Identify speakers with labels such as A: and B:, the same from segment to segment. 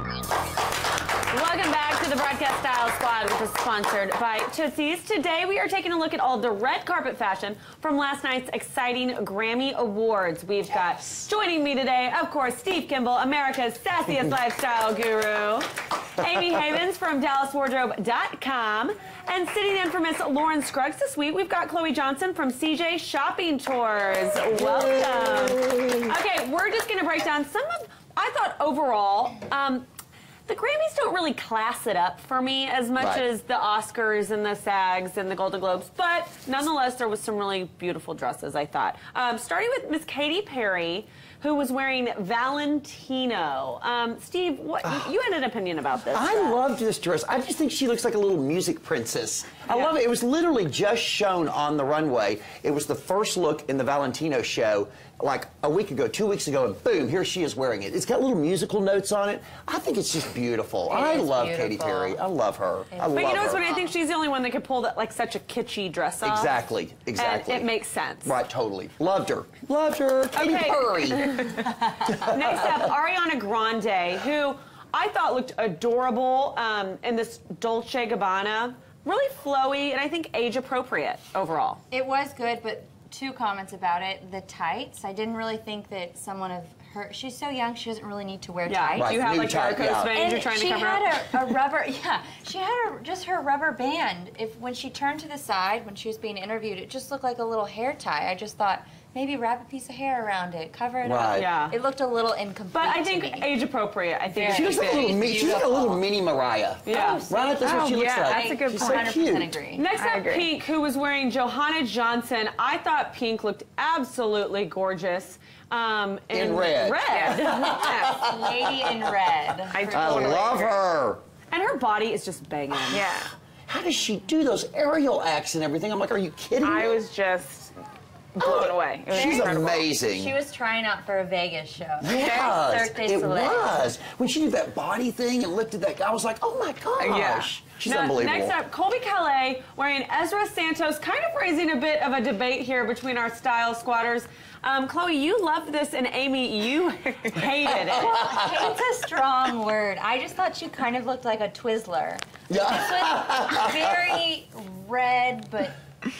A: Welcome back to the Broadcast Style Squad, which is sponsored by Tootsie's. Today we are taking a look at all the red carpet fashion from last night's exciting Grammy Awards. We've got, joining me today, of course, Steve Kimball, America's sassiest lifestyle guru, Amy Havens from DallasWardrobe.com, and sitting in for Miss Lauren Scruggs this week, we've got Chloe Johnson from CJ Shopping Tours. Welcome. Okay, we're just going to break down some of, I thought overall, the Grammys don't really class it up for me as much as the Oscars and the SAGs and the Golden Globes, but nonetheless, there was some really beautiful dresses, I thought. Starting with Miss Katy Perry, who was wearing Valentino. Steve, what you had an opinion about this?
B: I loved this dress. I just think she looks like a little music princess. I love it. It was literally just shown on the runway. It was the first look in the Valentino show like a week ago, 2 weeks ago, and boom, here she is wearing it. It's got little musical notes on it. I think it's just beautiful. I love Katy Perry. I love her.
A: But you know what's funny? I think she's the only one that could pull that like such a kitschy dress off.
B: Exactly, exactly.
A: And it makes sense.
B: Right, totally. Loved her. Loved her. Katy Perry.
A: Next up, Ariana Grande, who I thought looked adorable in this Dolce & Gabbana. Really flowy and I think age appropriate overall.
C: It was good, but two comments about it. The tights, I didn't really think that someone of her, she's so young, she doesn't really need to wear tights.
B: Right,
A: you have like varicose veins you're trying to cover up.
C: She had a rubber, she had just her rubber band. When she turned to the side, when she was being interviewed, it just looked like a little hair tie. I just thought, maybe wrap a piece of hair around it, cover it up.
A: Yeah.
C: It looked a little incomplete.
A: But I think age appropriate. I think
B: she looks like a little mini Mariah.
A: Yeah.
B: Right? That's what she looks like.
C: That's a good point. 100% agree.
A: Next up, Pink, who was wearing Johanna Johnson. I thought Pink looked absolutely gorgeous.
B: In red.
A: Yes.
C: Lady in red.
B: I love her.
A: And her body is just banging.
D: Yeah.
B: How does she do those aerial acts and everything? I'm like, are you kidding me?
D: I was just blown away.
B: She's amazing.
C: She was trying out for a Vegas show.
B: Yes, it was. When she did that body thing and lifted that guy, I was like, oh my gosh. She's unbelievable.
A: Next up, Colby Calais wearing Ezra Santos, kind of raising a bit of a debate here between our style squatters. Chloe, you loved this, and Amy, you hated it.
C: Well, hate's a strong word. I just thought she kind of looked like a Twizzler.
B: Yeah.
C: This was very red, but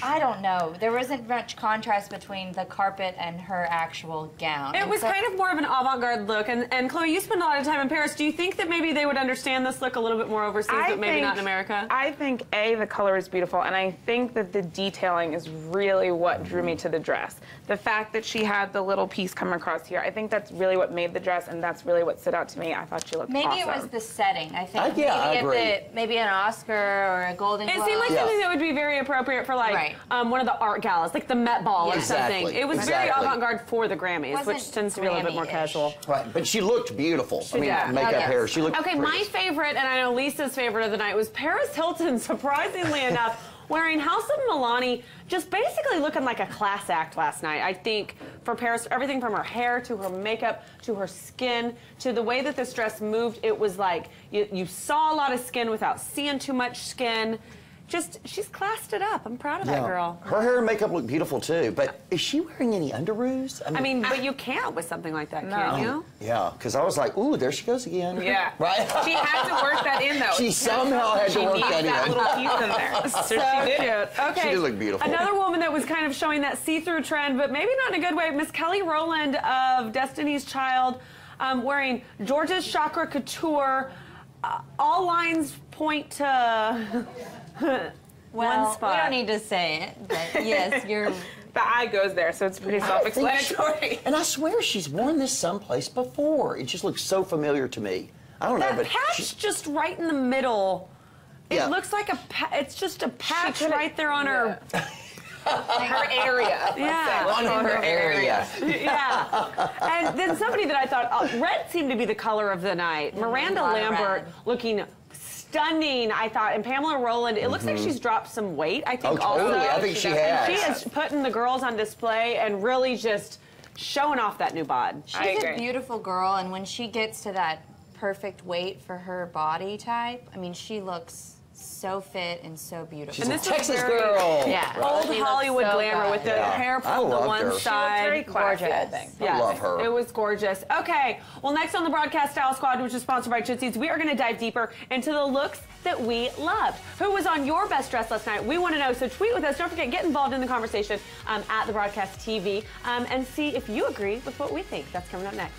C: I don't know. There wasn't much contrast between the carpet and her actual gown.
A: It was kind of more of an avant-garde look. And Chloe, you spend a lot of time in Paris. Do you think that maybe they would understand this look a little bit more overseas, but maybe not in America?
D: I think, A, the color is beautiful, and I think that the detailing is really what drew me to the dress. The fact that she had the little piece come across here, I think that's really what made the dress, and that's really what stood out to me. I thought she looked awesome.
C: Maybe it was the setting. I think
B: I agree.
C: Maybe an Oscar or a Golden Globe.
A: It seemed like something that would be very appropriate for like one of the art galas, like the Met Ball or something. It was very avant-garde for the Grammys, which tends to be a little bit more casual.
B: Right, but she looked beautiful. I mean, makeup, hair, she looked
A: Okay, my favorite, and I know Lisa's favorite of the night, was Paris Hilton, surprisingly enough, wearing House of Milani, just basically looking like a class act last night. I think for Paris, everything from her hair to her makeup to her skin to the way that this dress moved, it was like you saw a lot of skin without seeing too much skin. Just, she's classed it up. I'm proud of that girl.
B: Her hair and makeup look beautiful too, but is she wearing any underoos?
A: I mean, but you can't with something like that, can't you?
B: Yeah, because I was like, ooh, there she goes again.
D: Yeah.
B: Right?
D: She had to work that in, though.
B: She somehow had to work that in.
D: That little piece in there.
A: So she did it. Okay.
B: She did look beautiful.
A: Another woman that was kind of showing that see-through trend, but maybe not in a good way, Miss Kelly Rowland of Destiny's Child, wearing George's Chakra Couture. All lines point to...
C: Well, we don't need to say it, but yes, you're...
D: The eye goes there, so it's pretty self-explanatory.
B: And I swear she's worn this someplace before. It just looks so familiar to me. I don't know, but...
A: That patch just right in the middle. It looks like it's just a patch right there on her...
D: her area.
A: Yeah.
B: On her area.
A: Yeah. And then somebody that I thought, red seemed to be the color of the night. Miranda Lambert looking stunning, I thought, and Pamela Rowland, it looks like she's dropped some weight, I think, also.
B: Totally. I think she has.
A: She is putting the girls on display and really just showing off that new bod.
C: She's a beautiful girl, and when she gets to that perfect weight for her body type, I mean, she looks so fit and so beautiful.
B: She's
A: And
B: a
A: this was
B: Texas
A: very-
B: girl.
C: Yeah.
A: Old
C: She looks
A: Hollywood
C: so
A: glamour
C: good.
A: with the
B: Yeah.
A: hair
B: I
A: pulled to
B: loved
A: one
B: her. She
D: She
A: side.
D: looked very classy, I
C: Gorgeous.
D: think.
B: I love her.
A: It was gorgeous. Okay, well, next on the Broadcast Style Squad, which is sponsored by Tootsie's, we are going to dive deeper into the looks that we loved. Who was on your best dress last night? We want to know, so tweet with us. Don't forget, get involved in the conversation at the Broadcast TV and see if you agree with what we think. That's coming up next.